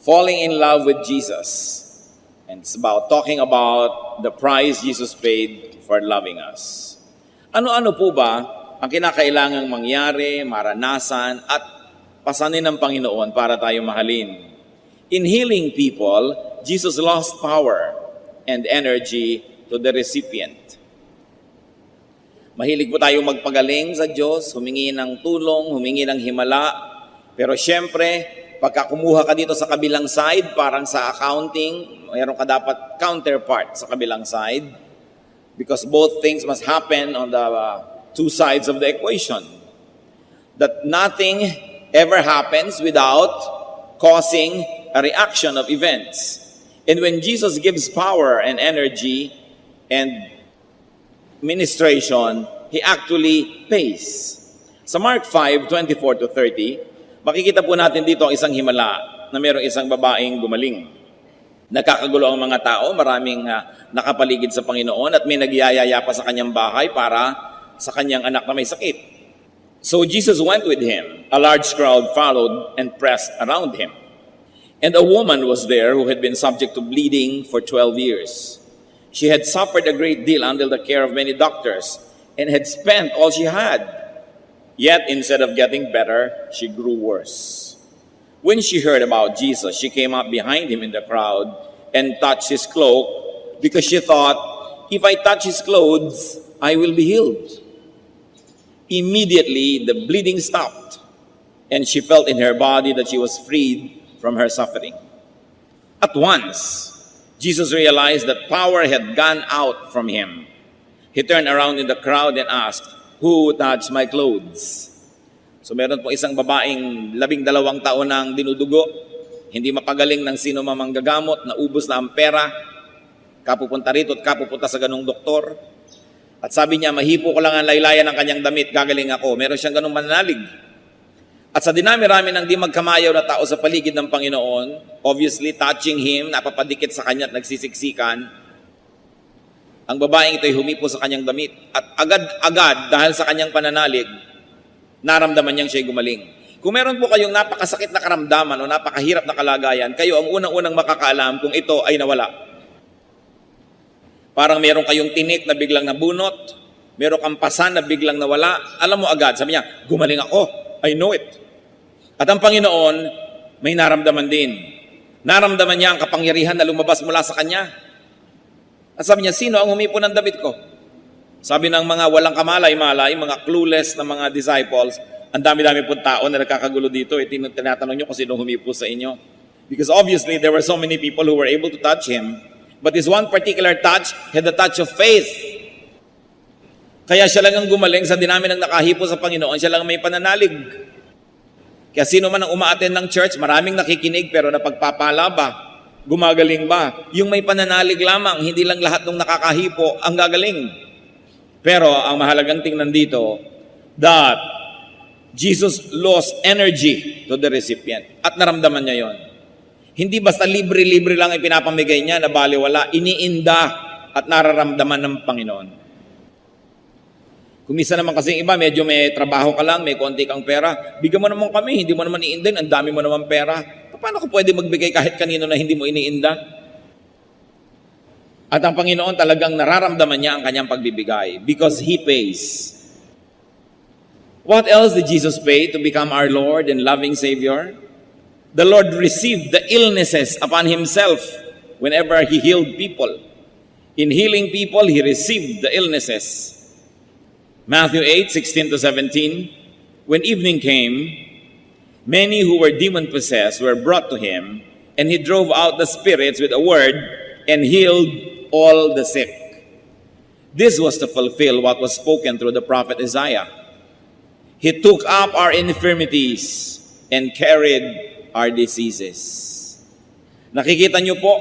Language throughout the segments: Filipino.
falling in love with Jesus. And it's about talking about the price Jesus paid for loving us. Ano-ano po ba ang kinakailangang mangyari, maranasan, at pasanin ng Panginoon para tayo mahalin? In healing people, Jesus lost power and energy to the recipient. Mahilig po tayong magpagaling sa Diyos, humingi ng tulong, humingi ng himala. Pero syempre, pagka kumuha ka dito sa kabilang side, parang sa accounting, mayroon ka dapat counterpart sa kabilang side. Because both things must happen on the two sides of the equation. That nothing ever happens without causing a reaction of events. And when Jesus gives power and energy and ministration, He actually pays. Sa Mark 5:24-30, makikita po natin dito ang isang himala na mayroong isang babaeng gumaling. Nakakagulo ang mga tao, maraming nakapaligid sa Panginoon at may nagyayaya pa sa kanyang bahay para sa kanyang anak na may sakit. So Jesus went with him. A large crowd followed and pressed around him. And a woman was there who had been subject to bleeding for 12 years. She had suffered a great deal under the care of many doctors and had spent all she had. Yet instead of getting better, she grew worse. When she heard about Jesus, she came up behind him in the crowd and touched his cloak because she thought, if I touch his clothes, I will be healed. Immediately, the bleeding stopped, and she felt in her body that she was freed from her suffering. At once, Jesus realized that power had gone out from him. He turned around in the crowd and asked, "Who touched my clothes?" So meron po isang babaeng 12 taon nang dinudugo, hindi mapagaling ng sino mamang gagamot, naubos na ang pera, kapupunta rito at kapupunta sa ganung doktor. At sabi niya, mahipo ko lang ang laylayan ng kanyang damit, gagaling ako. Meron siyang ganung mananalig. At sa dinami-rami ng di magkamayaw na tao sa paligid ng Panginoon, obviously touching him, napapadikit sa kanya at nagsisiksikan, ang babaeng ito'y humipo sa kanyang damit. At agad-agad, dahil sa kanyang pananalig, naramdaman niyang siya'y gumaling. Kung meron po kayong napakasakit na karamdaman o napakahirap na kalagayan, kayo ang unang-unang makakaalam kung ito ay nawala. Parang meron kayong tinik na biglang nabunot, meron kang pasan na biglang nawala, alam mo agad, sabi niya, gumaling ako, I know it. At ang Panginoon, may naramdaman din. Naramdaman niya ang kapangyarihan na lumabas mula sa kanya. At sabi niya, sino ang humipo ng damit ko? Sabi ng mga walang kamalay-malay, mga clueless na mga disciples, ang dami-dami po tao na nagkakagulo dito, tinatanong niyo kung sino humipo sa inyo. Because obviously, there were so many people who were able to touch him, but this one particular touch had the touch of faith. Kaya siya lang ang gumaling sa dinami ng nakahipo sa Panginoon, siya lang may pananalig. Kaya sino man ang umaattend ng church, maraming nakikinig pero napagpapala ba? Gumagaling ba? Yung may pananalig lamang, hindi lang lahat ng nakakahipo ang gagaling. Pero ang mahalagang tingnan dito, that Jesus lost energy to the recipient. At naramdaman niya yon. Hindi basta libre-libre lang ipinapamigay niya na baliwala, iniinda at nararamdaman ng Panginoon. Kumisa naman kasi iba, medyo may trabaho ka lang, may konti kang pera, bigyan mo naman kami, hindi mo naman iindahin, ang dami mo naman pera. Paano ko pwede magbigay kahit kanino na hindi mo iniinda? At ang Panginoon talagang nararamdaman niya ang kanyang pagbibigay because He pays. What else did Jesus pay to become our Lord and loving Savior? The Lord received the illnesses upon Himself whenever He healed people. In healing people, He received the illnesses. Matthew 8:16-17, when evening came, many who were demon-possessed were brought to Him, and He drove out the spirits with a word and healed all the sick. This was to fulfill what was spoken through the prophet Isaiah. He took up our infirmities and carried our diseases. Nakikita niyo po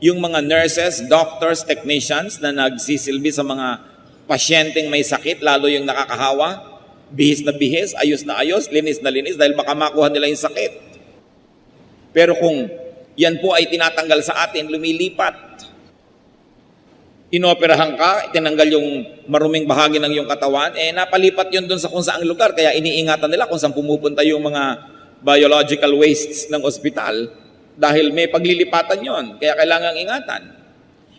yung mga nurses, doctors, technicians na nagsisilbi sa mga pasyenteng may sakit, lalo yung nakakahawa, bihis na bihis, ayos na ayos, linis na linis, dahil baka makuha nila yung sakit. Pero kung yan po ay tinatanggal sa atin, lumilipat. Inoperahan ka, tinanggal yung maruming bahagi ng iyong katawan, napalipat yun dun sa kung saang lugar, kaya iniingatan nila kung saan pumupunta yung mga biological wastes ng ospital. Dahil may paglilipatan yon, kaya kailangang ingatan.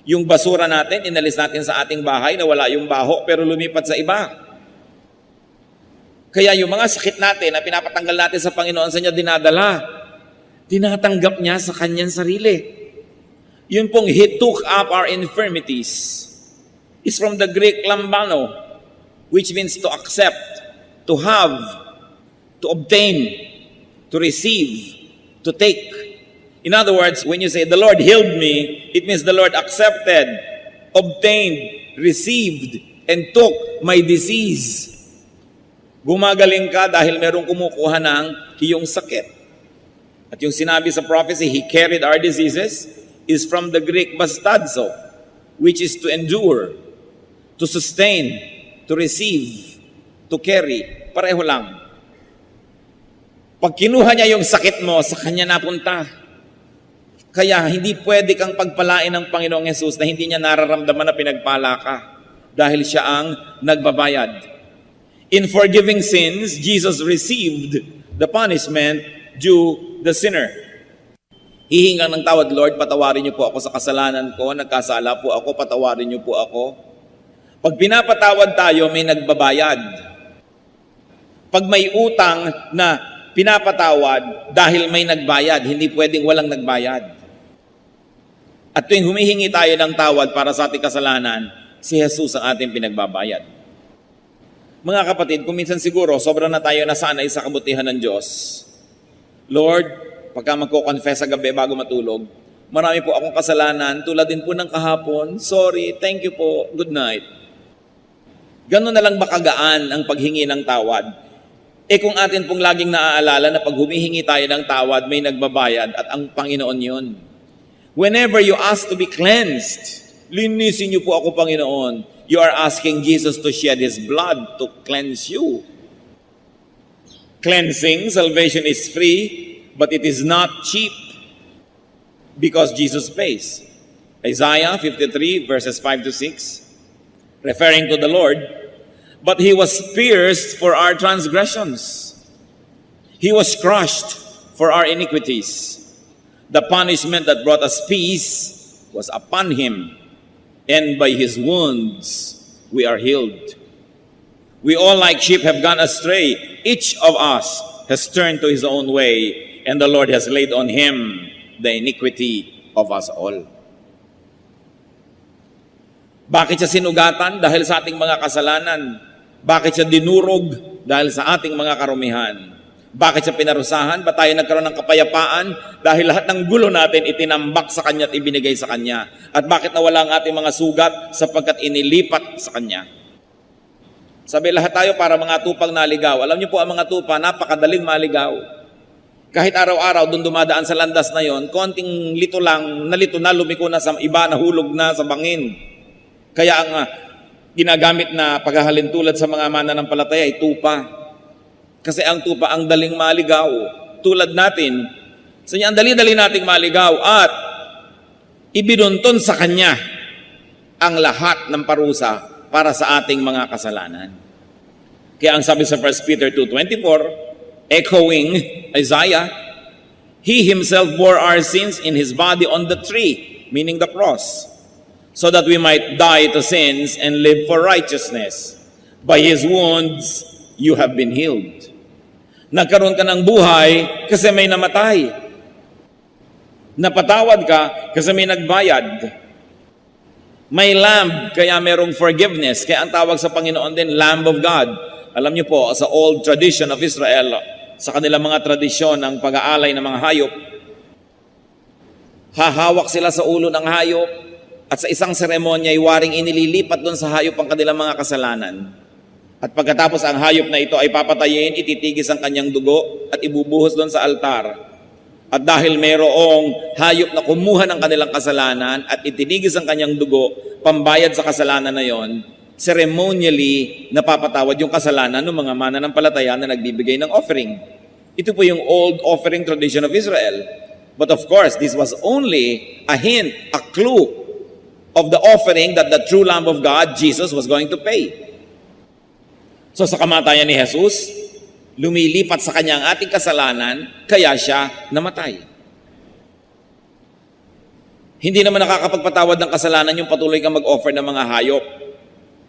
Yung basura natin, inalis natin sa ating bahay na wala yung baho pero lumipat sa iba. Kaya yung mga sakit natin na pinapatanggal natin sa Panginoon, sa niya dinadala. Tinatanggap niya sa kanyang sarili. Yun pong He took up our infirmities is from the Greek lambano, which means to accept, to have, to obtain, to receive, to take. In other words, when you say, the Lord healed me, it means the Lord accepted, obtained, received, and took my disease. Gumagaling ka dahil merong kumukuha ng iyong sakit. At yung sinabi sa prophecy, He carried our diseases, is from the Greek bastadzo, which is to endure, to sustain, to receive, to carry. Pareho lang. Pag kinuha niya yung sakit mo, sa kanya napunta. Kaya hindi pwede kang pagpalain ng Panginoong Yesus na hindi niya nararamdaman na pinagpala ka dahil siya ang nagbabayad. In forgiving sins, Jesus received the punishment due the sinner. Hihingang ng tawad, Lord, patawarin niyo po ako sa kasalanan ko, nagkasala po ako, patawarin niyo po ako. Pag pinapatawad tayo, may nagbabayad. Pag may utang na pinapatawad dahil may nagbayad, hindi pwedeng walang nagbayad. At tuwing humihingi tayo ng tawad para sa ating kasalanan, si Jesus ang ating pinagbabayad. Mga kapatid, kung minsan siguro, sobrang na tayo nasanay sa kabutihan ng Diyos. Lord, pagka magko-confess sa gabi bago matulog, marami po akong kasalanan, tulad din po ng kahapon, sorry, thank you po, good night. Ganon na lang ba kagaan ang paghingi ng tawad? Kung atin pong laging naaalala na pag humihingi tayo ng tawad, may nagbabayad at ang Panginoon yun. Whenever you ask to be cleansed, linisin niyo po ako, Panginoon. You are asking Jesus to shed His blood to cleanse you. Cleansing, salvation is free, but it is not cheap because Jesus pays. Isaiah 53 verses 5 to 6, referring to the Lord, but He was pierced for our transgressions. He was crushed for our iniquities. The punishment that brought us peace was upon Him, and by His wounds we are healed. We all like sheep have gone astray. Each of us has turned to his own way, and the Lord has laid on Him the iniquity of us all. Bakit siya sinugatan? Dahil sa ating mga kasalanan. Bakit siya dinurog? Dahil sa ating mga karumihan. Bakit siya pinarusahan? Ba't tayo nagkaroon ng kapayapaan? Dahil lahat ng gulo natin itinambak sa Kanya at ibinigay sa Kanya. At bakit nawala ang ating mga sugat? Sapagkat inilipat sa Kanya. Sabi lahat tayo para mga tupang naligaw. Alam niyo po ang mga tupa, napakadaling maligaw. Kahit araw-araw doon dumadaan sa landas na yon, konting lito lang, nalito na, lumiko na sa iba, nahulog na sa bangin. Kaya ang ginagamit na paghahalin tulad sa mga mananampalataya ay tupa. Kasi ang tupa ang daling maligaw. Tulad natin, sa niya ang dali-dali nating maligaw at ibinunton sa Kanya ang lahat ng parusa para sa ating mga kasalanan. Kaya ang sabi sa 1 Peter 2:24, echoing Isaiah, He Himself bore our sins in His body on the tree, meaning the cross, so that we might die to sins and live for righteousness. By His wounds, you have been healed. Nagkaroon ka ng buhay kasi may namatay. Napatawad ka kasi may nagbayad. May lamb, kaya merong forgiveness. Kaya ang tawag sa Panginoon din, Lamb of God. Alam niyo po, sa old tradition of Israel, sa kanilang mga tradisyon ng pag-aalay ng mga hayop, hahawak sila sa ulo ng hayop at sa isang seremonya ay waring inililipat doon sa hayop ang kanilang mga kasalanan. At pagkatapos ang hayop na ito ay papatayin, ititigis ang kanyang dugo at ibubuhos doon sa altar. At dahil mayroong hayop na kumuha ng kanilang kasalanan at itinigis ang kanyang dugo, pambayad sa kasalanan na yon, ceremonially napapatawad yung kasalanan ng mga mananampalataya na nagbibigay ng offering. Ito po yung old offering tradition of Israel. But of course, this was only a hint, a clue of the offering that the true Lamb of God, Jesus, was going to pay. So sa kamatayan ni Jesus, lumilipat sa Kanya ang ating kasalanan, kaya Siya namatay. Hindi naman nakakapagpatawad ng kasalanan yung patuloy kang mag-offer ng mga hayop.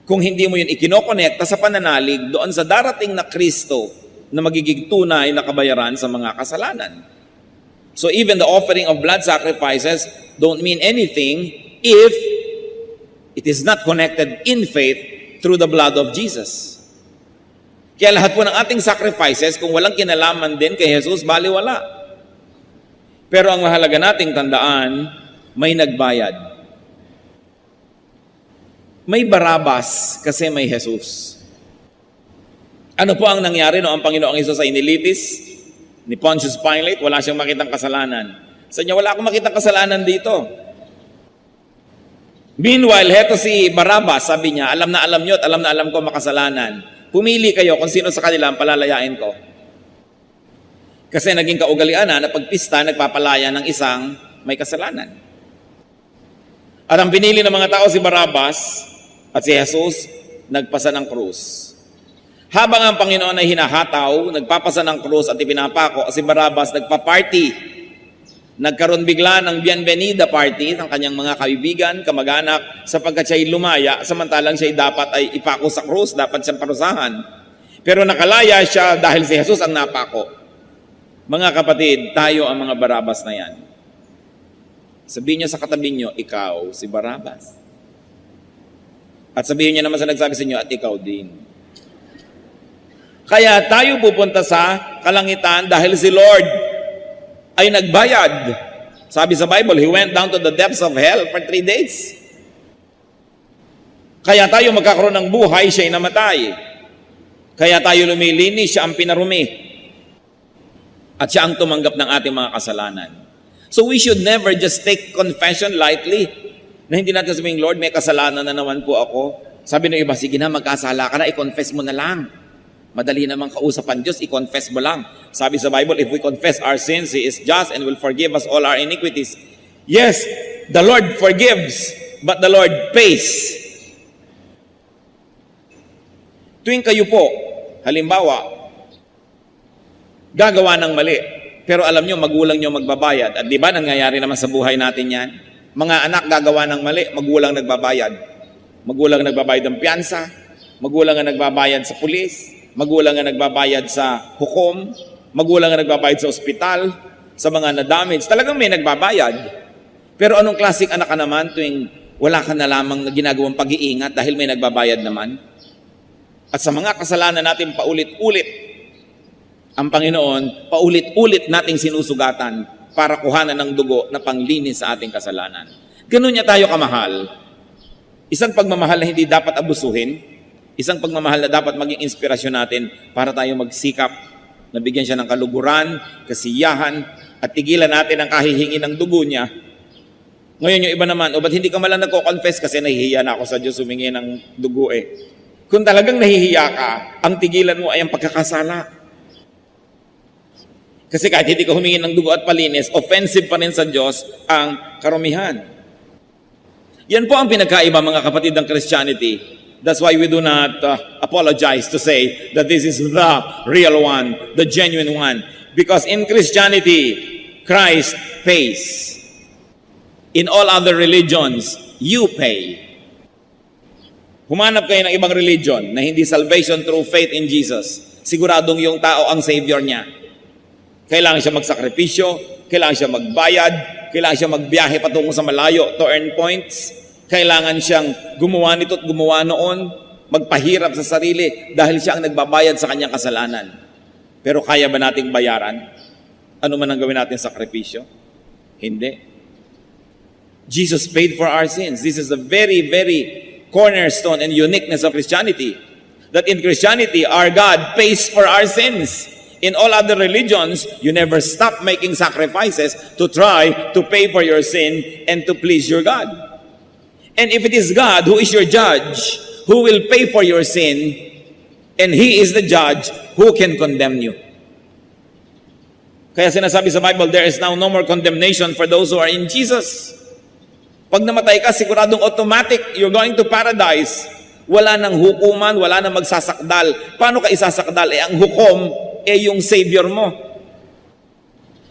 Kung hindi mo yun ikinokonekta sa pananalig doon sa darating na Kristo na magiging tunay na kabayaran sa mga kasalanan. So even the offering of blood sacrifices don't mean anything if it is not connected in faith through the blood of Jesus. Kaya lahat po ng ating sacrifices, kung walang kinalaman din kay Jesus, baliwala. Pero ang mahalaga nating tandaan, may nagbayad. May Barabas kasi may Jesus. Ano po ang nangyari noong ang Panginoong Hesus ay inilitis ni Pontius Pilate? Wala siyang makitang kasalanan. Sa niya, wala akong makitang kasalanan dito. Meanwhile, heto si Barabas, sabi niya, alam na alam niyo at alam na alam ko makasalanan. Pumili kayo kung sino sa kanila ang palalayain ko. Kasi naging kaugalian na pagpista, nagpapalaya ng isang may kasalanan. At ang pinili ng mga tao si Barabas at si Jesus, nagpasa ng krus. Habang ang Panginoon ay hinahataw, nagpapasa ng krus at ipinapako, si Barabas nagpa-party. Nagkaroon bigla ng bienvenida party ng kanyang mga kaibigan, kamag-anak, sapagkat siya'y lumaya, samantalang siya'y dapat ay ipako sa krus, dapat siyang parusahan. Pero nakalaya siya dahil si Jesus ang napako. Mga kapatid, tayo ang mga Barabas na yan. Sabihin niyo sa katabi niyo, ikaw si Barabas. At sabihin niyo naman sa nagsabi sa inyo, at ikaw din. Kaya tayo pupunta sa kalangitan dahil si Lord ay nagbayad. Sabi sa Bible, He went down to the depths of hell for 3 days. Kaya tayo magkakaroon ng buhay, siya'y namatay. Kaya tayo lumilinis, siya ang pinarumi. At siya ang tumanggap ng ating mga kasalanan. So we should never just take confession lightly. Na hindi natin sabihin, Lord, may kasalanan na naman po ako. Sabi ng iba, sige na, magkasala ka na, i-confess mo na lang. Madali namang kausapan Diyos, i-confess mo lang. Sabi sa Bible, if we confess our sins, He is just and will forgive us all our iniquities. Yes, the Lord forgives, but the Lord pays. Tuwing kayo po, halimbawa, gagawa ng mali, pero alam nyo, magulang nyo magbabayad. At di ba, nangyayari naman sa buhay natin yan? Mga anak gagawa ng mali, magulang nagbabayad. Magulang nagbabayad ng piyansa, magulang ang nagbabayad sa pulis, magulang ang nagbabayad sa hukom, magulang ang nagbabayad sa ospital, sa mga na-damage. Talagang may nagbabayad. Pero anong klaseng anak ka naman tuwing wala ka na lamang ginagawang pag-iingat dahil may nagbabayad naman? At sa mga kasalanan natin paulit-ulit, ang Panginoon, paulit-ulit nating sinusugatan para kuhanan ng dugo na panglinis sa ating kasalanan. Ganun niya tayo kamahal. Isang pagmamahal na hindi dapat abusuhin, isang pagmamahal na dapat maging inspirasyon natin para tayo magsikap na bigyan siya ng kaluguran, kasiyahan, at tigilan natin ang kahihingi ng dugo niya. Ngayon yung iba naman, ba't hindi ka malang nagko-confess kasi nahihiya na ako sa Diyos humingi ng dugo eh. Kung talagang nahihiya ka, ang tigilan mo ay ang pagkakasala. Kasi kahit hindi ka humingi ng dugo at palinis, offensive pa rin sa Diyos ang karumihan. Yan po ang pinagkaiba mga kapatid ng Christianity. That's why we do not apologize to say that this is the real one, the genuine one. Because in Christianity, Christ pays. In all other religions, you pay. Humanap kayo ng ibang religion na hindi salvation through faith in Jesus. Siguradong yung tao ang Savior niya. Kailangan siya magsakripisyo, kailangan siya magbayad, kailangan siya magbiyahe patungo sa malayo to earn points. Kailangan siyang gumawa nito at gumawa noon, magpahirap sa sarili dahil siya ang nagbabayad sa kanyang kasalanan. Pero kaya ba nating bayaran? Ano man ang gawin natin sakripisyo? Hindi. Jesus paid for our sins. This is the very, very cornerstone and uniqueness of Christianity. That in Christianity, our God pays for our sins. In all other religions, you never stop making sacrifices to try to pay for your sin and to please your God. And if it is God who is your judge, who will pay for your sin, and He is the judge, who can condemn you? Kaya sinasabi sa Bible, there is now no more condemnation for those who are in Jesus. Pag namatay ka, siguradong automatic, you're going to paradise. Wala nang hukuman, wala nang magsasakdal. Paano ka isasakdal? Ang hukom, yung Savior mo.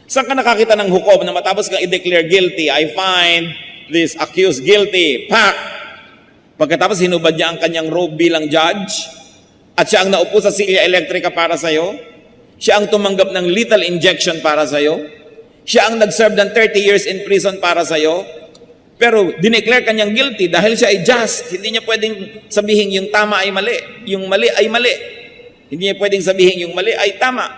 Saan ka nakakita ng hukom na matapos kang i-declare guilty, I find this accused guilty, pak! Pagkatapos hinubad niya ang kanyang robe bilang judge, at siya ang naupo sa silya elektrika para sa'yo, siya ang tumanggap ng lethal injection para sa'yo, siya ang nag-serve ng 30 years in prison para sa'yo, pero dineclare kanyang guilty dahil siya ay just. Hindi niya pwedeng sabihin yung tama ay mali, yung mali ay mali. Hindi niya pwedeng sabihin yung mali ay tama.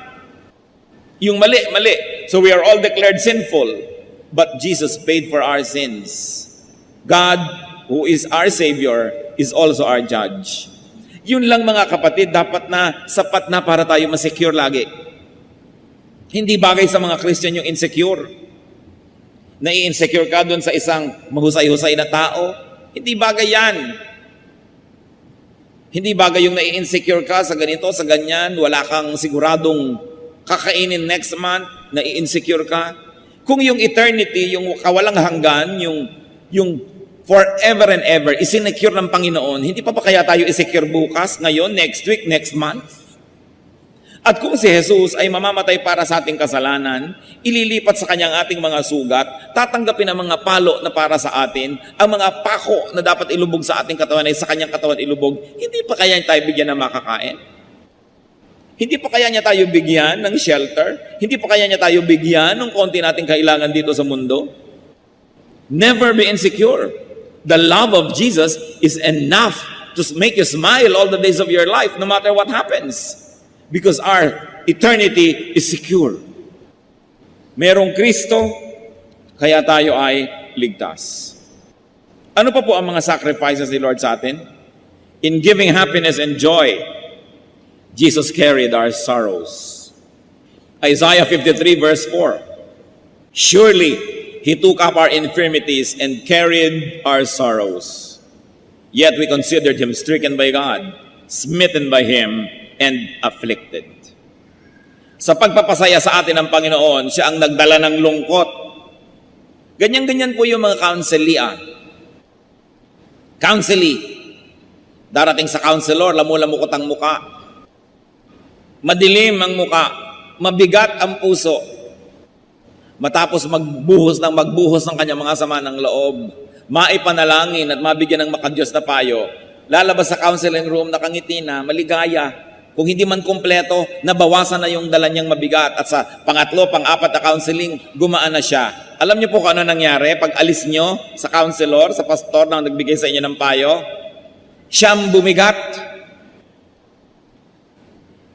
Yung mali, mali. So we are all declared sinful, but Jesus paid for our sins. God, who is our Savior, is also our judge. Yun lang mga kapatid, dapat na sapat na para tayo masecure lagi. Hindi bagay sa mga Christian yung insecure. Nai-insecure ka doon sa isang mahusay-husay na tao. Hindi bagay yan. Hindi bagay yung nai-insecure ka sa ganito, sa ganyan, wala kang siguradong kakainin next month, nai-insecure ka. Kung yung eternity, yung kawalang hanggan, yung forever and ever, isinecure ng Panginoon, hindi pa kaya tayo isecure bukas, ngayon, next week, next month? At kung si Jesus ay mamamatay para sa ating kasalanan, ililipat sa kanyang ating mga sugat, tatanggapin ang mga palo na para sa atin, ang mga pako na dapat ilubog sa ating katawan ay sa kanyang katawan ilubog, hindi pa kaya tayo bigyan ng makakain? Hindi pa kaya niya tayo bigyan ng shelter? Hindi pa kaya niya tayo bigyan ng konti nating kailangan dito sa mundo? Never be insecure. The love of Jesus is enough to make you smile all the days of your life, no matter what happens. Because our eternity is secure. Merong Kristo, kaya tayo ay ligtas. Ano pa po ang mga sacrifices ni Lord sa atin? In giving happiness and joy, Jesus carried our sorrows. Isaiah 53 verse 4. Surely, He took up our infirmities and carried our sorrows. Yet we considered Him stricken by God, smitten by Him, and afflicted. Sa pagpapasaya sa atin ng Panginoon, siya ang nagdala ng lungkot. Ganyan-ganyan po yung mga counselee. Darating sa counselor, lamu-lamukot ang muka. Madilim ang muka. Mabigat ang puso. Matapos magbuhos ng kanyang mga sama ng loob, maipanalangin at mabigyan ng makadiyos na payo, lalabas sa counseling room, nakangiti na, maligaya. Kung hindi man kumpleto, nabawasan na yung dala niyang mabigat. At sa pangatlo, pang-apat na counseling, gumaan na siya. Alam niyo po kung ano nangyari? Pag alis niyo sa counselor, sa pastor na nagbigay sa inyo ng payo, siyang bumigat.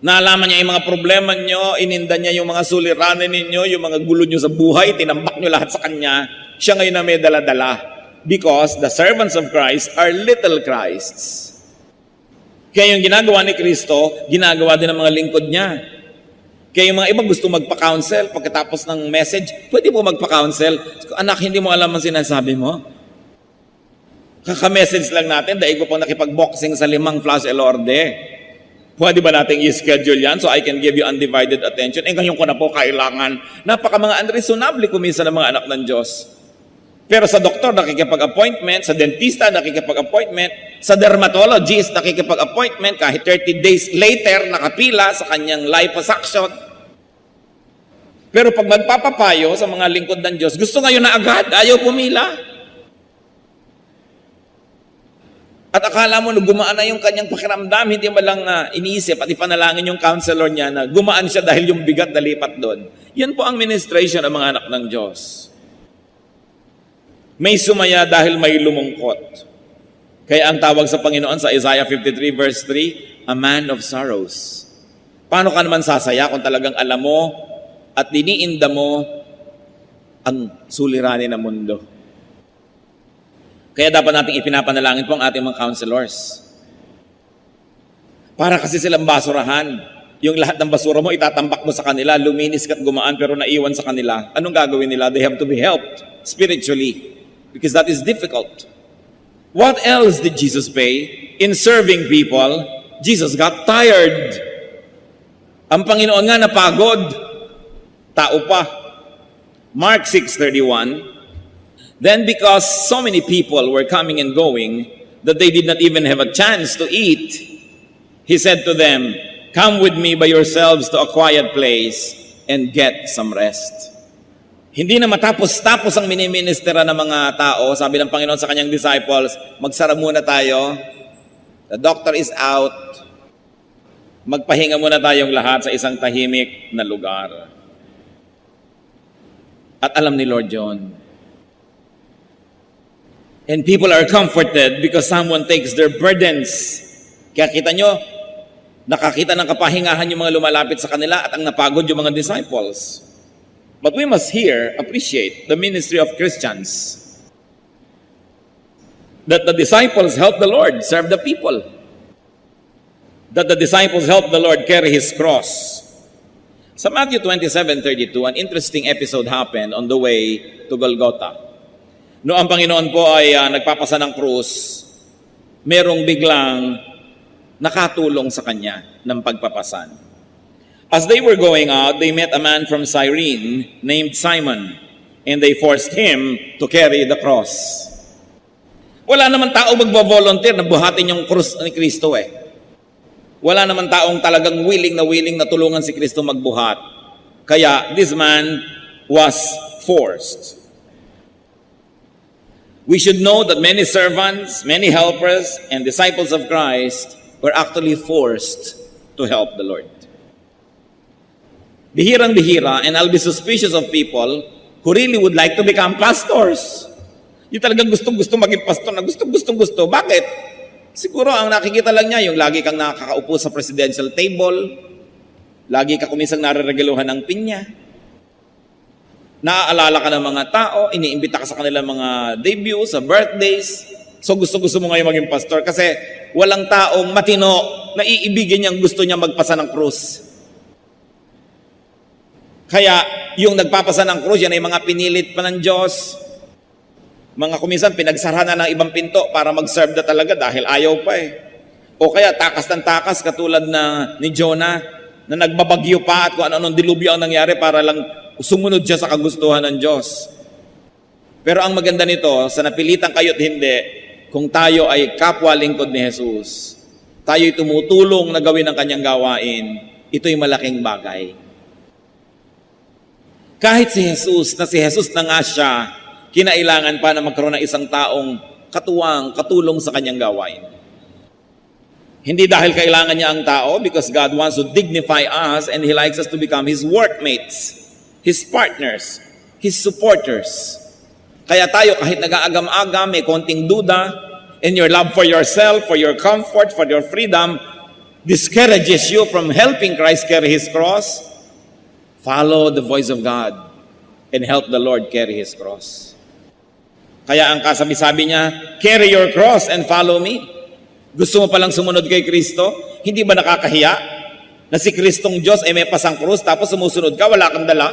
Naalaman niya yung mga problema niyo, ininda niya yung mga suliranin ninyo, yung mga gulo niyo sa buhay, tinambak niyo lahat sa kanya. Siya ngayon na may dala-dala. Because the servants of Christ are little Christs. Kaya yung ginagawa ni Kristo, ginagawa din ng mga lingkod niya. Kaya yung mga ibang gusto magpa-counsel, pagkatapos ng message, pwede po magpa-counsel. Anak, hindi mo alam ang sinasabi mo? Kaka-message lang natin, dahil ko pang nakipag-boxing sa 5 flash elorde. Pwede ba nating i-schedule yan so I can give you undivided attention? Ngayon ko na po kailangan. Napaka mga unreasonable kuminsan ng mga anak ng Diyos. Pero sa doktor, nakikipag-appointment. Sa dentista, nakikipag-appointment. Sa dermatologist, nakikipag-appointment. Kahit 30 days later, nakapila sa kanyang liposuction. Pero pag magpapapayo sa mga lingkod ng Diyos, gusto ngayon na agad, ayaw pumila. At akala mo, gumaan na yung kanyang pakiramdam, hindi mo lang iniisip at ipanalangin yung counselor niya na gumaan siya dahil yung bigat nalipat doon. Yan po ang ministration ng mga anak ng Diyos. May sumaya dahil may lumungkot. Kaya ang tawag sa Panginoon sa Isaiah 53 verse 3, a man of sorrows. Paano ka naman sasaya kung talagang alam mo at diniinda mo ang suliranin ng mundo? Kaya dapat nating ipinapanalangin po ang ating mga counselors. Para kasi silang basurahan. Yung lahat ng basura mo, itatambak mo sa kanila, luminis ka't gumaan pero naiwan sa kanila. Anong gagawin nila? They have to be helped spiritually. Because that is difficult. What else did Jesus pay? In serving people, Jesus got tired. Ang Panginoon nga napagod. Tao pa. Mark 6:31, then because so many people were coming and going, that they did not even have a chance to eat, He said to them, come with me by yourselves to a quiet place and get some rest. Hindi na matapos-tapos ang miniministera ng mga tao. Sabi ng Panginoon sa kanyang disciples, magsara muna tayo. The doctor is out. Magpahinga muna tayong lahat sa isang tahimik na lugar. At alam ni Lord John. And people are comforted because someone takes their burdens. Kaya kita nyo, nakakita ng kapahingahan yung mga lumalapit sa kanila at ang napagod yung mga disciples. But we must here appreciate the ministry of Christians. That the disciples help the Lord serve the people. That the disciples help the Lord carry His cross. Sa Matthew 27:32, an interesting episode happened on the way to Golgotha. No ang Panginoon po ay nagpapasa ng krus, merong biglang nakatulong sa kanya ng pagpapasan. As they were going out, they met a man from Cyrene named Simon, and they forced him to carry the cross. Wala naman tao magbo-volunteer na buhatin yung krus ni Kristo eh. Wala naman taong talagang willing na tulungan si Kristo magbuhat. Kaya this man was forced. We should know that many servants, many helpers, and disciples of Christ were actually forced to help the Lord. Bihirang-bihira, and I'll be suspicious of people who really would like to become pastors. Yung talagang gustong-gusto maging pastor na gustong-gusto. Bakit? Siguro ang nakikita lang niya, yung lagi kang nakakaupo sa presidential table, lagi ka kumisang nare-regaluhan ng pinya, naaalala ka ng mga tao, iniimbita ka sa kanilang mga debut, sa birthdays, so gusto-gusto mo ngayon maging pastor kasi walang taong matino na iibigin niyang gusto niya magpasa ng krus. Kaya yung nagpapasa ng krus, yan ay mga pinilit pa ng Diyos. Mga kumisan, pinagsara na ng ibang pinto para mag-serve na talaga dahil ayaw pa eh. O kaya takas ng takas katulad na ni Jonah na nagbabagyo pa at kung ano-anong dilubyo ang nangyari para lang sumunod siya sa kagustuhan ng Diyos. Pero ang maganda nito, sa napilitan kayo't hindi, kung tayo ay kapwa lingkod ni Jesus, tayo'y tumutulong na gawin ang kanyang gawain, ito'y malaking bagay. Kahit si Jesus na nga siya, kinailangan pa na magkaroon ng isang taong katuwang, katulong sa kanyang gawain. Hindi dahil kailangan niya ang tao, because God wants to dignify us and He likes us to become His workmates, His partners, His supporters. Kaya tayo kahit nag-aagam-agam, may konting duda, and your love for yourself, for your comfort, for your freedom, discourages you from helping Christ carry His cross, follow the voice of God and help the Lord carry His cross. Kaya ang kasabi-sabi niya, carry your cross and follow me. Gusto mo palang sumunod kay Kristo? Hindi ba nakakahiya na si Kristong Diyos ay may pasang krus tapos sumusunod ka, wala kang dala?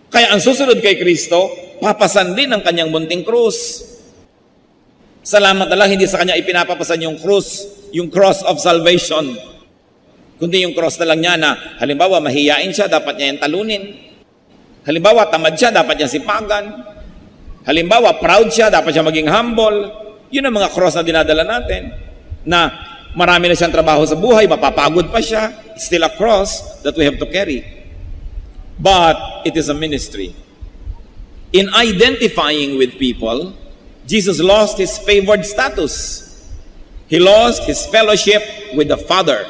Kaya ang susunod kay Kristo, papasan din ang kanyang munting krus. Salamat na lang, hindi sa kanya ipinapapasan yung krus, yung cross of salvation. Kundi yung cross na lang niya na, halimbawa, mahiyain siya, dapat niya yung talunin. Halimbawa, tamad siya, dapat niya sipagan. Halimbawa, proud siya, dapat siya maging humble. Yun ang mga cross na dinadala natin. Na marami na siyang trabaho sa buhay, mapapagod pa siya. It's still a cross that we have to carry. But it is a ministry. In identifying with people, Jesus lost His favored status. He lost His fellowship with the Father.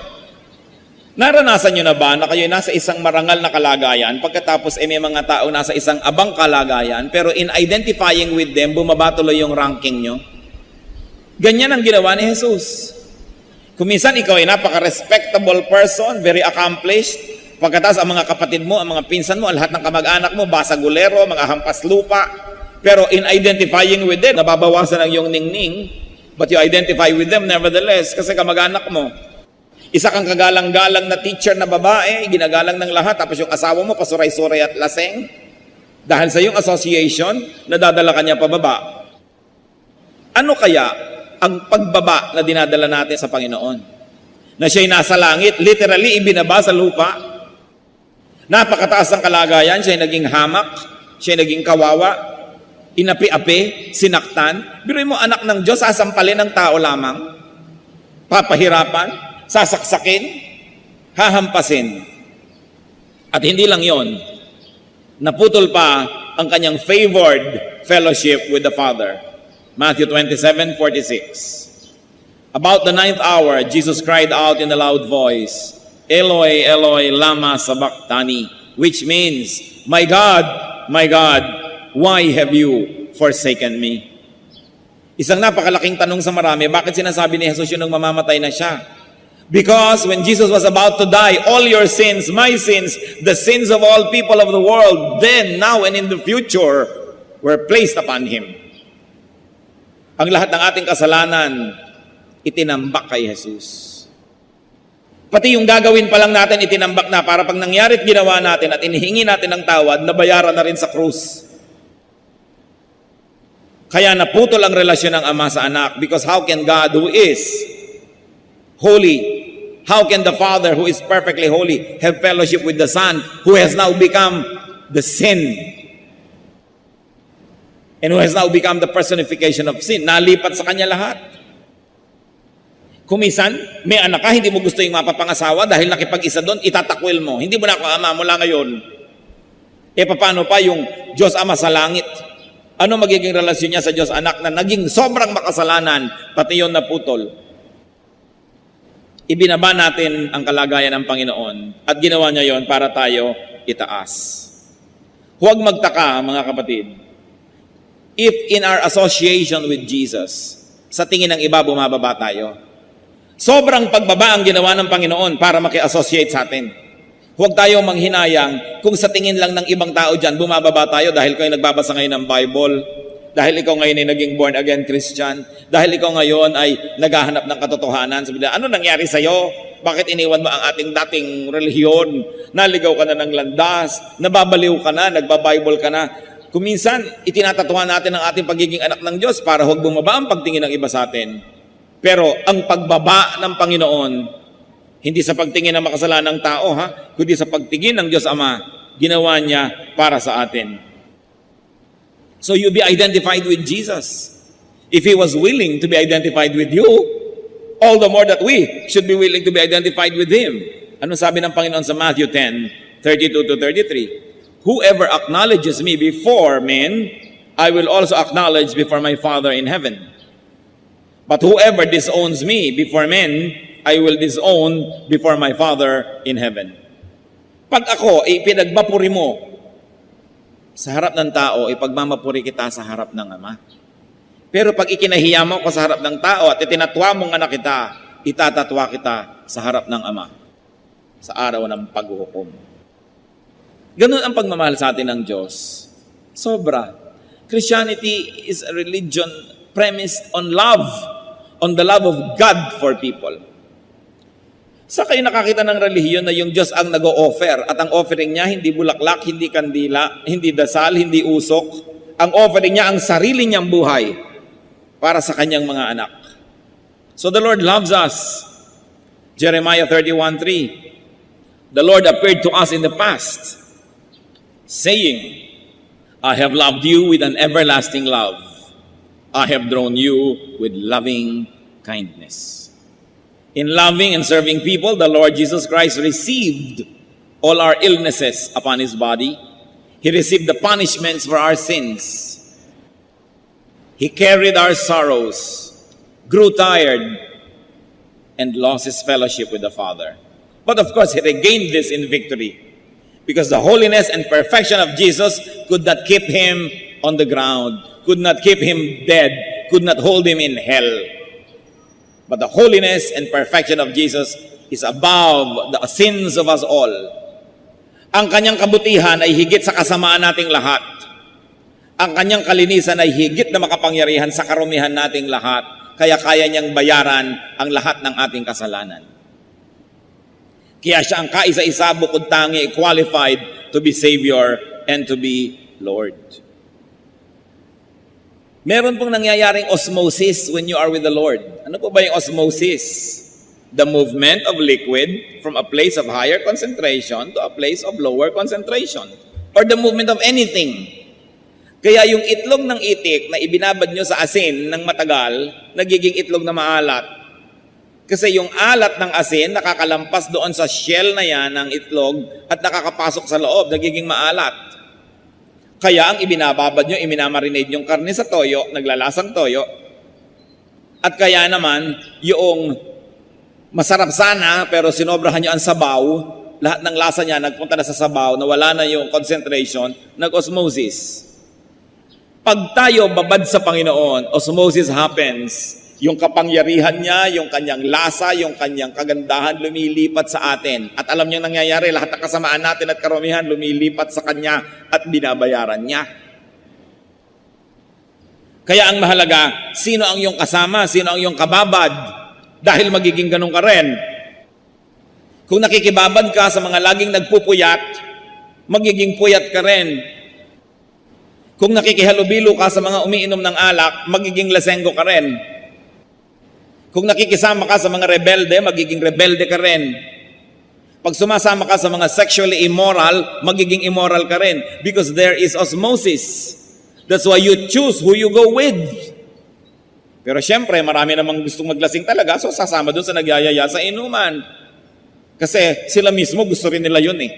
Naranasan nyo na ba na kayo nasa isang marangal na kalagayan, pagkatapos may mga tao nasa isang abang kalagayan, pero in identifying with them, bumaba tuloy yung ranking nyo? Ganyan ang ginawa ni Jesus. Kung minsan ikaw ay napaka-respectable person, very accomplished, pagkatapos ang mga kapatid mo, ang mga pinsan mo, ang lahat ng kamag-anak mo, basagulero, mga hampas lupa, pero in identifying with them, nababawasan ang iyong ningning, but you identify with them nevertheless, kasi kamag-anak mo. Isa kang kagalang-galang na teacher na babae, ginagalang ng lahat, tapos yung asawa mo, pasuray-suray at laseng. Dahil sa iyong association, nadadala ka niya pababa. Ano kaya ang pagbaba na dinadala natin sa Panginoon? Na siya'y nasa langit, literally ibinaba sa lupa. Napakataas ang kalagayan, siya'y naging hamak, siya'y naging kawawa, inapi-api, sinaktan. Biruin mo, anak ng Diyos, sasampalin ng tao lamang, papahirapan, sasaksakin, hahampasin. At hindi lang yon. Naputol pa ang kanyang favored fellowship with the Father. Matthew 27:46. About the 9th hour, Jesus cried out in a loud voice, Eloi, Eloi, lama sabachthani, which means, my God, why have you forsaken me? Isang napakalaking tanong sa marami, bakit sinasabi ni Jesus yun nung mamamatay na siya? Because when Jesus was about to die, all your sins, my sins, the sins of all people of the world, then, now, and in the future, were placed upon Him. Ang lahat ng ating kasalanan, itinambak kay Jesus. Pati yung gagawin pa lang natin, itinambak na para pag nangyari't ginawa natin at inihingi natin ng tawad, nabayaran na rin sa krus. Kaya naputol ang relasyon ng Ama sa Anak, because how can God who is holy, how can the Father who is perfectly holy have fellowship with the Son who has now become the sin and who has now become the personification of sin? Nalipat sa Kanya lahat. Kumisan, may anak ka, hindi mo gusto yung mapapangasawa dahil nakipag-isa doon, itatakwil mo. Hindi mo na ako ama mula ngayon. E paano pa yung Diyos Ama sa langit? Ano magiging relasyon niya sa Diyos Anak na naging sobrang makasalanan, pati yun naputol? Ibinaba natin ang kalagayan ng Panginoon at ginawa niya yon para tayo itaas. Huwag magtaka, mga kapatid, if in our association with Jesus, sa tingin ng iba bumababa tayo. Sobrang pagbaba ang ginawa ng Panginoon para maki-associate sa atin. Huwag tayong manghinayang kung sa tingin lang ng ibang tao dyan, bumababa tayo dahil kayo nagbabasa ngayon ng Bible, dahil ikaw ngayon ay naging born-again Christian, dahil ikaw ngayon ay naghahanap ng katotohanan. Sabi nila, ano nangyari sa'yo? Bakit iniwan mo ang ating dating relihiyon? Naligaw ka na ng landas, nababaliw ka na, nagba-Bible ka na. Kuminsan, itinatatuhan natin ang ating pagiging anak ng Diyos para huwag bumaba ang pagtingin ng iba sa atin. Pero ang pagbaba ng Panginoon, hindi sa pagtingin ng makasalanang tao, kundi sa pagtingin ng Diyos Ama, ginawa niya para sa atin. So you be identified with Jesus. If He was willing to be identified with you, all the more that we should be willing to be identified with Him. Ano sabi ng Panginoon sa Matthew 10:32-33? Whoever acknowledges me before men, I will also acknowledge before my Father in heaven. But whoever disowns me before men, I will disown before my Father in heaven. Pag ako ay pinagbapuri mo sa harap ng tao, ipagmamapuri kita sa harap ng Ama. Pero pag ikinahiya mo ko sa harap ng tao at itinatwa mong anak kita, itatatwa kita sa harap ng Ama sa araw ng paghuhukom. Ganun ang pagmamahal sa atin ng Diyos. Sobra. Christianity is a religion premised on love, on the love of God for people. Sa kayo nakakita ng relihiyon na yung Diyos ang nag-o-offer at ang offering niya hindi bulaklak, hindi kandila, hindi dasal, hindi usok. Ang offering niya ang sarili niyang buhay para sa kanyang mga anak. So the Lord loves us. Jeremiah 31:3. The Lord appeared to us in the past, saying, I have loved you with an everlasting love. I have drawn you with loving kindness. In loving and serving people, the Lord Jesus Christ received all our illnesses upon His body. He received the punishments for our sins. He carried our sorrows, grew tired, and lost His fellowship with the Father. But of course, He regained this in victory, because the holiness and perfection of Jesus could not keep Him on the ground, could not keep Him dead, could not hold Him in hell. But the holiness and perfection of Jesus is above the sins of us all. Ang kanyang kabutihan ay higit sa kasamaan nating lahat. Ang kanyang kalinisan ay higit na makapangyarihan sa karumihan nating lahat. Kaya kaya niyang bayaran ang lahat ng ating kasalanan. Kaya siya ang kaisa-isa bukod tangi qualified to be Savior and to be Lord. Meron pong nangyayaring osmosis when you are with the Lord. Ano po ba yung osmosis? The movement of liquid from a place of higher concentration to a place of lower concentration. Or the movement of anything. Kaya yung itlog ng itik na ibinabad nyo sa asin ng matagal, nagiging itlog na maalat. Kasi yung alat ng asin nakakalampas doon sa shell na yan ng itlog at nakakapasok sa loob, nagiging maalat. Kaya ang ibinababad nyo, iminamarinade yung karne sa toyo, naglalasang toyo. At kaya naman, yung masarap sana, pero sinobrahan nyo ang sabaw, lahat ng lasa niya nagpunta na sa sabaw, nawala na yung concentration, nag-osmosis. Pag tayo babad sa Panginoon, osmosis happens. Yung kapangyarihan niya, yung kanyang lasa, yung kanyang kagandahan lumilipat sa atin. At alam niyo nangyayari, lahat ng kasamaan natin at karumihan lumilipat sa kanya at binabayaran niya. Kaya ang mahalaga, sino ang iyong kasama, sino ang iyong kababad, dahil magiging ganun ka rin. Kung nakikibabad ka sa mga laging nagpupuyat, magiging puyat ka rin. Kung nakikihalubilo ka sa mga umiinom ng alak, magiging lasenggo ka rin. Kung nakikisama ka sa mga rebelde, magiging rebelde ka rin. Pag sumasama ka sa mga sexually immoral, magiging immoral ka rin. Because there is osmosis. That's why you choose who you go with. Pero syempre, marami namang gustong maglasing talaga, so sasama dun sa nagyayaya sa inuman. Kasi sila mismo gusto rin nila yun eh.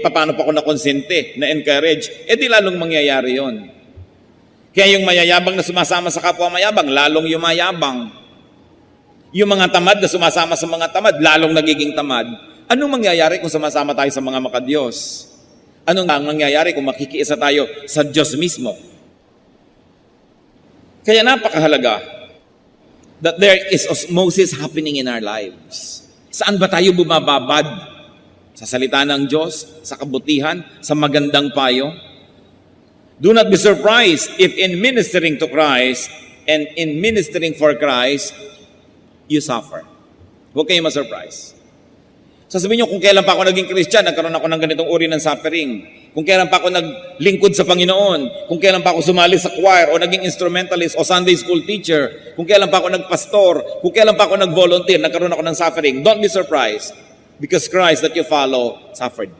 Paano pa ako nakonsente, na-encourage? Di lalong mangyayari yun. Kaya yung mayayabang na sumasama sa kapwa mayabang, lalong yumayabang. Yung mga tamad na sumasama sa mga tamad, lalong nagiging tamad. Anong mangyayari kung sumasama tayo sa mga makadiyos? Anong mangyayari kung makikiisa tayo sa Diyos mismo? Kaya napakahalaga that there is osmosis happening in our lives. Saan ba tayo bumababad? Sa salita ng Diyos, sa kabutihan, sa magandang payo? Do not be surprised if in ministering to Christ and in ministering for Christ, you suffer. Huwag kayong ma-surprise. Sasabihin nyo, kung kailan pa ako naging Christian, nagkaroon ako ng ganitong uri ng suffering. Kung kailan pa ako naglingkod sa Panginoon, kung kailan pa ako sumali sa choir, o naging instrumentalist, o Sunday school teacher, kung kailan pa ako nagpastor, kung kailan pa ako nag-volunteer, nagkaroon ako ng suffering. Don't be surprised, because Christ that you follow suffered.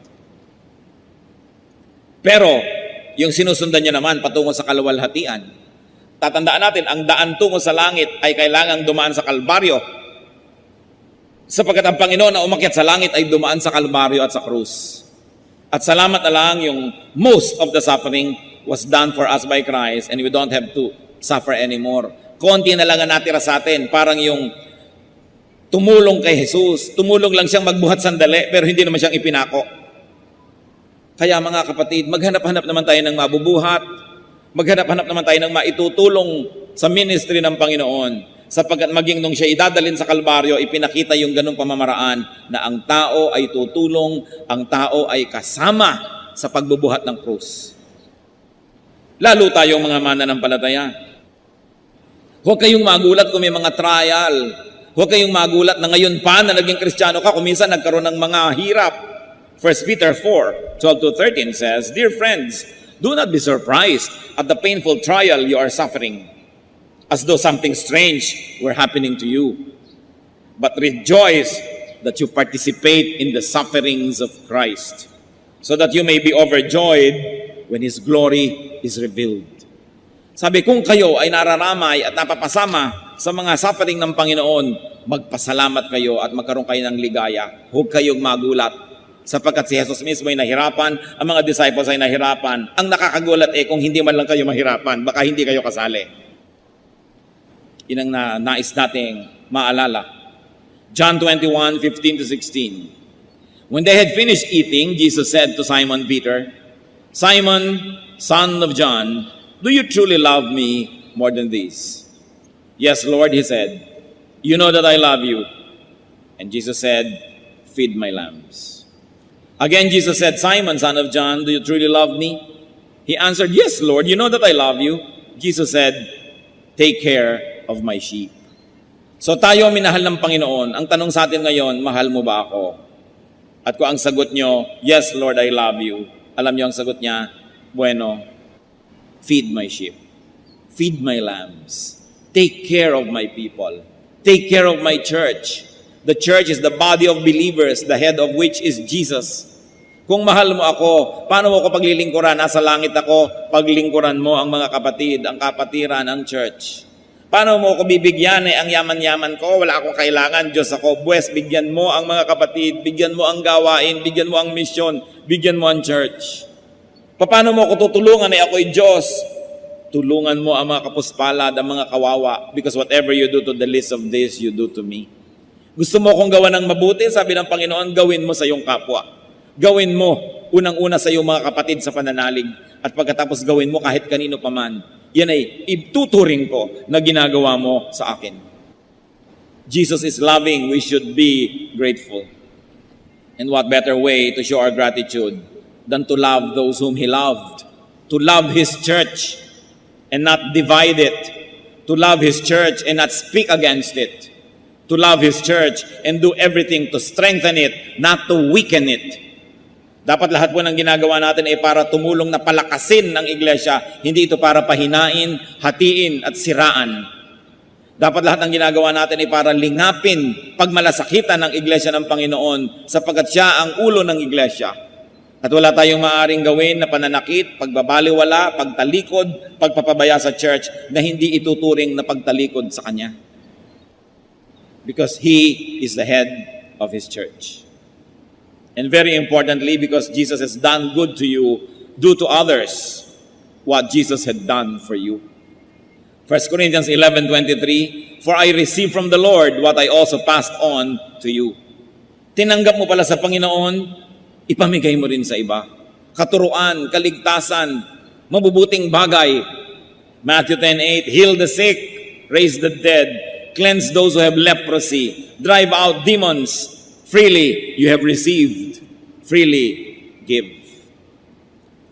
Pero, yung sinusundan niya naman patungo sa kaluwalhatian, tatandaan natin, ang daan tungo sa langit ay kailangang dumaan sa Kalbaryo. Sapagkat ang Panginoon na umakyat sa langit ay dumaan sa Kalbaryo at sa krus. At salamat na lang yung most of the suffering was done for us by Christ and we don't have to suffer anymore. Konti na lang ang natira sa atin, parang yung tumulong kay Jesus. Tumulong lang siyang magbuhat sandali pero hindi naman siyang ipinako. Kaya mga kapatid, maghanap-hanap naman tayo ng mabubuhat. Maghanap-hanap naman tayo ng maitutulong sa ministry ng Panginoon sapagkat maging nung siya idadalin sa Kalbaryo, ipinakita yung ganung pamamaraan na ang tao ay tutulong, ang tao ay kasama sa pagbubuhat ng krus. Lalo tayong mga mananampalataya. Huwag kayong magulat kung may mga trial. Huwag kayong magulat na ngayon pa na naging Kristiyano ka, kung minsan nagkaroon ng mga hirap. 1 Peter 4:12-13 says, Dear friends, do not be surprised at the painful trial you are suffering, as though something strange were happening to you. But rejoice that you participate in the sufferings of Christ, so that you may be overjoyed when His glory is revealed. Sabi, kung kayo ay nararamay at napapasama sa mga suffering ng Panginoon, magpasalamat kayo at magkaroon kayo ng ligaya. Huwag kayong magulat. Sapagkat si Jesus mismo ay nahirapan, ang mga disciples ay nahirapan. Ang nakakagulat kung hindi man lang kayo mahirapan, baka hindi kayo kasali. Yun ang nais nating maalala. John 21:15-16. When they had finished eating, Jesus said to Simon Peter, Simon, son of John, do you truly love me more than these? Yes, Lord, he said, you know that I love you. And Jesus said, feed my lambs. Again, Jesus said, Simon, son of John, do you truly love me? He answered, yes, Lord, you know that I love you. Jesus said, take care of my sheep. So tayo minahal ng Panginoon. Ang tanong sa atin ngayon, mahal mo ba ako? At kung ang sagot nyo, yes, Lord, I love you. Alam nyo ang sagot niya, bueno, feed my sheep. Feed my lambs. Take care of my people. Take care of my church. The church is the body of believers, the head of which is Jesus. Kung mahal mo ako, paano mo ako paglilingkuran? Nasa langit ako, paglingkuran mo ang mga kapatid, ang kapatiran, ang church. Paano mo ako bibigyan? Ang yaman-yaman ko, wala akong kailangan, Diyos ako. Buwes, bigyan mo ang mga kapatid, bigyan mo ang gawain, bigyan mo ang misyon, bigyan mo ang church. Paano mo ako tutulungan ay ako'y Diyos? Tulungan mo ang mga kapuspalad, ang mga kawawa, because whatever you do to the least of this, you do to me. Gusto mo akong gawa ng mabuti? Sabi ng Panginoon, gawin mo sa iyong kapwa. Gawin mo, unang-una sa iyong mga kapatid sa pananalig, at pagkatapos gawin mo kahit kanino paman. Yan ay ituturing ko na ginagawa mo sa akin. Jesus is loving, we should be grateful. And what better way to show our gratitude than to love those whom He loved, to love His church and not divide it, to love His church and not speak against it, to love His church and do everything to strengthen it, not to weaken it. Dapat lahat po ng ginagawa natin ay para tumulong na palakasin ng iglesia, hindi ito para pahinain, hatiin at siraan. Dapat lahat ng ginagawa natin ay para lingapin pagmalasakitan ng iglesia ng Panginoon sapagkat siya ang ulo ng iglesia. At wala tayong maaaring gawin na pananakit, pagbabaliwala, pagtalikod, pagpapabaya sa church na hindi ituturing na pagtalikod sa Kanya. Because He is the head of His church. And very importantly, because Jesus has done good to you, do to others what Jesus had done for you. 1 Corinthians 11:23, for I received from the Lord what I also passed on to you. Tinanggap mo pala sa Panginoon, ipamigay mo rin sa iba. Katuruan, kaligtasan, mabubuting bagay. Matthew 10:8, heal the sick, raise the dead, cleanse those who have leprosy, drive out demons. Freely you have received, freely give.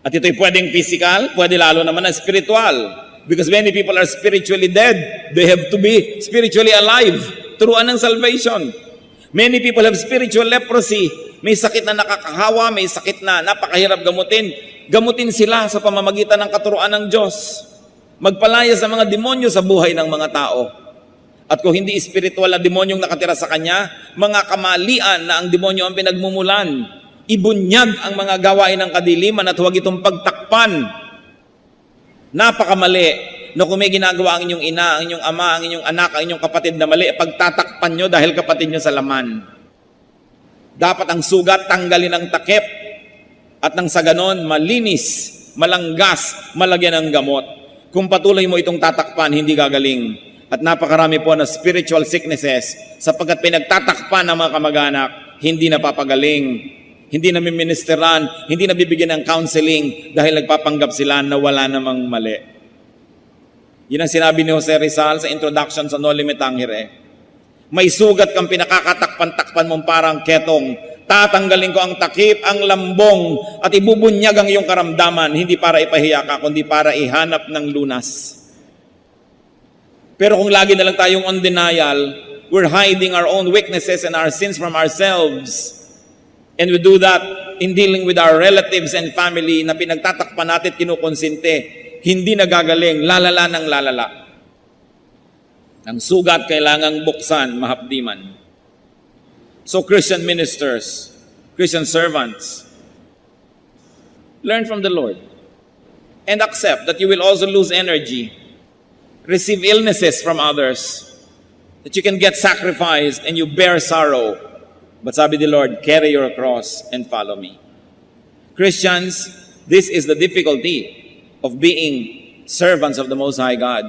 At ito'y pwedeng physical, pwede lalo naman na spiritual. Because many people are spiritually dead. They have to be spiritually alive. Turuan ng salvation. Many people have spiritual leprosy. May sakit na nakakahawa, may sakit na napakahirap gamutin. Gamutin sila sa pamamagitan ng katuruan ng Diyos. Magpalaya sa mga demonyo sa buhay ng mga tao. At kung hindi spiritual na demonyong nakatira sa kanya, mga kamalian na ang demonyo ang pinagmumulan. Ibunyag ang mga gawain ng kadiliman at huwag itong pagtakpan. Napakamali na kung may ginagawa ang inyong ina, ang inyong ama, ang inyong anak, ang inyong kapatid na mali, pagtatakpan nyo dahil kapatid nyo sa laman. Dapat ang sugat tanggalin ng takip at nang sa ganon malinis, malanggas, malagyan ng gamot. Kung patuloy mo itong tatakpan, hindi gagaling. At napakarami po na spiritual sicknesses sapagkat pinagtatakpan ng mga kamag-anak, hindi napapagaling, hindi namiministeran, hindi nabibigyan ng counseling dahil nagpapanggap sila na wala namang mali. Yun ang sinabi ni Jose Rizal sa introduction sa No Limit Tangere. May sugat kang pinakakatakpan-takpan mong parang ketong, tatanggalin ko ang takip, ang lambong, at ibubunyag ang iyong karamdaman, hindi para ipahiya ka, kundi para ihanap ng lunas. Pero kung lagi na lang tayong on denial, we're hiding our own weaknesses and our sins from ourselves. And we do that in dealing with our relatives and family na pinagtatakpan natin at kinukonsinte. Hindi nagagaling, lalala ng lalala. Ang sugat kailangang buksan, mahapdiman. So Christian ministers, Christian servants, learn from the Lord and accept that you will also lose energy, receive illnesses from others, that you can get sacrificed and you bear sorrow. But sabi the Lord, carry your cross and follow me. Christians, this is the difficulty of being servants of the Most High God.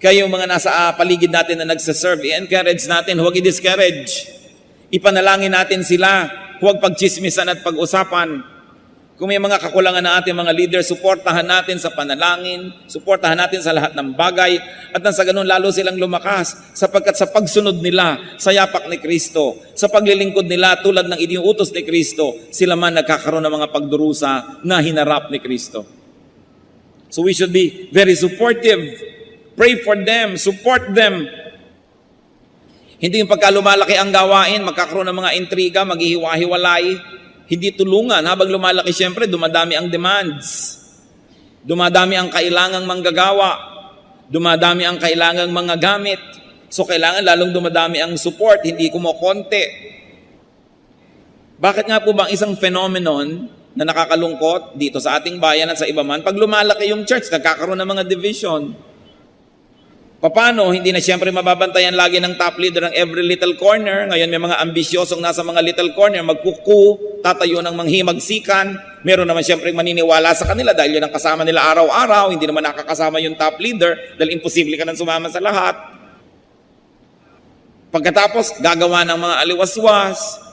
Kaya yung mga nasa paligid natin na nagsaserve, i-encourage natin, huwag i-discourage. Ipanalangin natin sila, huwag pagchismisan at pag-usapan. Kung may mga kakulangan na ating mga leader, suportahan natin sa panalangin, suportahan natin sa lahat ng bagay, at nang sa ganun lalo silang lumakas, sapagkat sa pagsunod nila sa yapak ni Kristo, sa paglilingkod nila tulad ng iniuutos ni Kristo, sila man nagkakaroon ng mga pagdurusa na hinarap ni Kristo. So we should be very supportive. Pray for them, support them. Hindi yung pagka lumalaki ang gawain, magkakaroon ng mga intriga, maghihiwa-hiwalay. Hindi tulungan. Habang lumalaki, siyempre, dumadami ang demands. Dumadami ang kailangang manggagawa. Dumadami ang kailangang mga gamit. So, kailangan lalong dumadami ang support, hindi kumokonti. Bakit nga po bang isang phenomenon na nakakalungkot dito sa ating bayan at sa iba man, pag lumalaki yung church, nagkakaroon ng mga division. Paano? Hindi na siyempre mababantayan lagi ng top leader ng every little corner. Ngayon may mga ambisyosong nasa mga little corner, magkuku, tatayo ng manghimagsikan, Meron naman siyempre maniniwala sa kanila dahil yun ang kasama nila araw-araw, hindi naman nakakasama yung top leader dahil imposible ka nang sumama sa lahat. Pagkatapos, gagawa ng mga aliwaswas,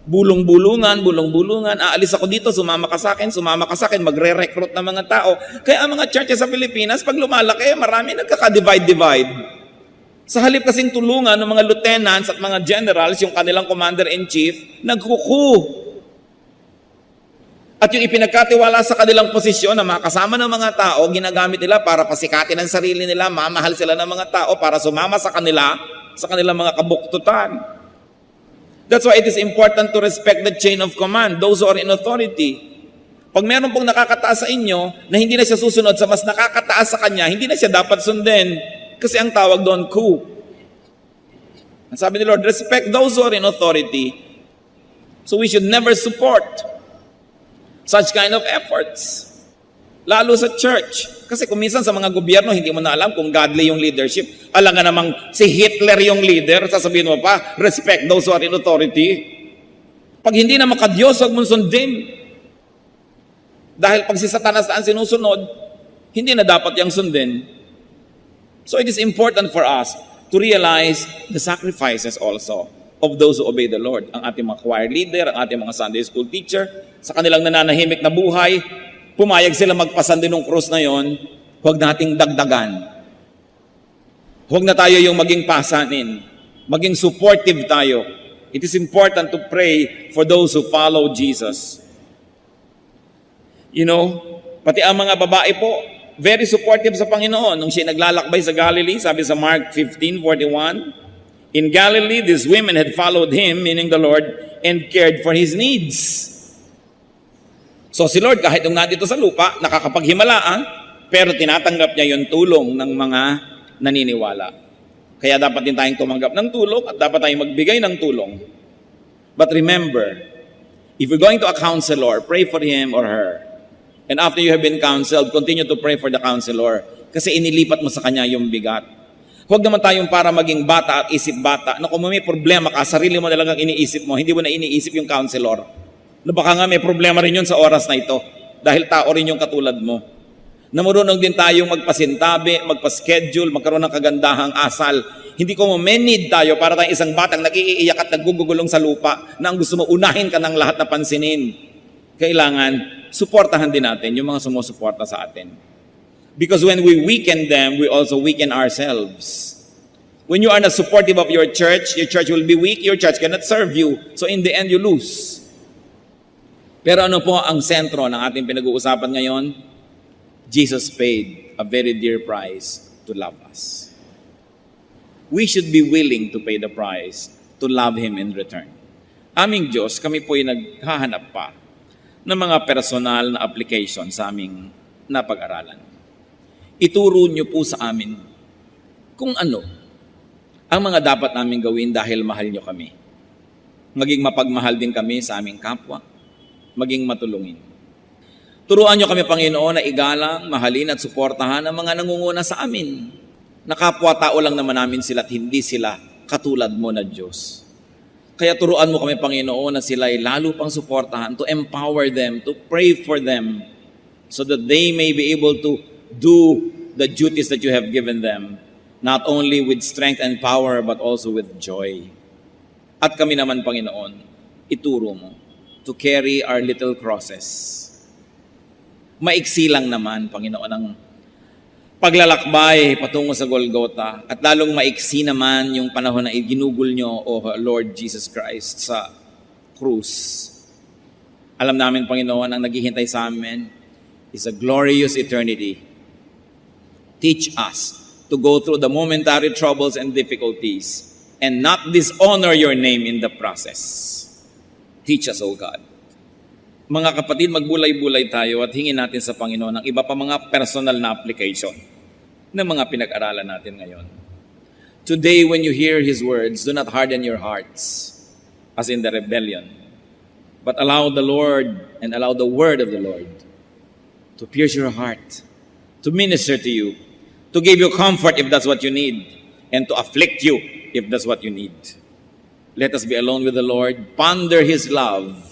Bulong-bulungan, aalis ako dito, sumama ka sa akin, magre-recruit ng mga tao. Kaya ang mga churches sa Pilipinas, pag lumalaki, marami nagkaka-divide. Sa halip kasing tulungan ng mga lieutenants at mga generals, yung kanilang commander-in-chief, nagkuku. At yung ipinagkatiwala sa kanilang posisyon na makasama ng mga tao, ginagamit nila para pasikatin ang sarili nila, mamahal sila ng mga tao para sumama sa kanilang mga kabuktutan. That's why it is important to respect the chain of command, those who are in authority. Pag meron pong nakakataas sa inyo na hindi na siya susunod sa mas nakakataas sa kanya, hindi na siya dapat sundin. Kasi ang tawag doon, coup. Ang sabi ni Lord, respect those who are in authority. So we should never support such kind of efforts. Lalo sa church. Kasi kung minsan sa mga gobyerno, hindi mo na alam kung godly yung leadership. Alam nga namang si Hitler yung leader, sasabihin mo pa, respect those who are in authority. Pag hindi na makadiyos, huwag mong sundin. Dahil pag si Satanas na ang sinusunod, hindi na dapat yung sundin. So it is important for us to realize the sacrifices also of those who obey the Lord. Ang ating mga choir leader, ang ating mga Sunday school teacher, sa kanilang nananahimik na buhay, pumayag sila magpasandi ng krus na yon, huwag nating dagdagan. Huwag na tayo yung maging pasanin. Maging supportive tayo. It is important to pray for those who follow Jesus. You know, pati ang mga babae po, very supportive sa Panginoon. Nung siya naglalakbay sa Galilee, sabi sa Mark 15:41, in Galilee, these women had followed him, meaning the Lord, and cared for his needs. So si Lord, kahit nung nandito sa lupa, nakakapaghimalaan, pero tinatanggap niya yung tulong ng mga naniniwala. Kaya dapat din tayong tumanggap ng tulong at dapat tayong magbigay ng tulong. But remember, if you're going to a counselor, pray for him or her. And after you have been counseled, continue to pray for the counselor kasi inilipat mo sa kanya yung bigat. Huwag naman tayong para maging bata at isip bata na kung may problema ka, sarili mo na lang ang iniisip mo, hindi mo na iniisip yung counselor. Na baka nga may problema rin yun sa oras na ito dahil tao rin yung katulad mo. Na marunong din tayong magpasintabi, magpa-schedule, magkaroon ng kagandahang asal. Hindi ko may need tayo para tayong isang batang nag-iiyak at naggugugulong sa lupa na ang gusto mo unahin ka ng lahat na pansinin. Kailangan, suportahan din natin yung mga sumusuporta sa atin. Because when we weaken them, we also weaken ourselves. When you are not supportive of your church will be weak, your church cannot serve you. So in the end, you lose. Pero ano po ang sentro ng ating pinag-uusapan ngayon? Jesus paid a very dear price to love us. We should be willing to pay the price to love Him in return. Aming Diyos, kami po ay naghahanap pa ng mga personal na application sa aming napag-aralan. Ituro niyo po sa amin kung ano ang mga dapat namin gawin dahil mahal niyo kami. Maging mapagmahal din kami sa aming kapwa. Maging matulungin. Turuan niyo kami, Panginoon, na igalang, mahalin at suportahan ang mga nangunguna sa amin. Nakapwa-tao lang naman namin sila at hindi sila katulad mo na Diyos. Kaya turuan mo kami, Panginoon, na sila ay lalo pang suportahan, to empower them, to pray for them, so that they may be able to do the duties that you have given them, not only with strength and power, but also with joy. At kami naman, Panginoon, ituro mo to carry our little crosses. Maiksi lang naman, Panginoon, ang paglalakbay patungo sa Golgotha at lalong maiksi naman yung panahon na ginugol nyo, O Lord Jesus Christ, sa krus. Alam namin, Panginoon, ang naghihintay sa amin is a glorious eternity. Teach us to go through the momentary troubles and difficulties and not dishonor your name in the process. Teach us, O God. Mga kapatid, magbulay-bulay tayo at hingin natin sa Panginoon ang iba pa mga personal na application ng mga pinag-aralan natin ngayon. Today, when you hear His words, do not harden your hearts as in the rebellion, but allow the Lord and allow the word of the Lord to pierce your heart, to minister to you, to give you comfort if that's what you need, and to afflict you if that's what you need. Let us be alone with the Lord, ponder His love,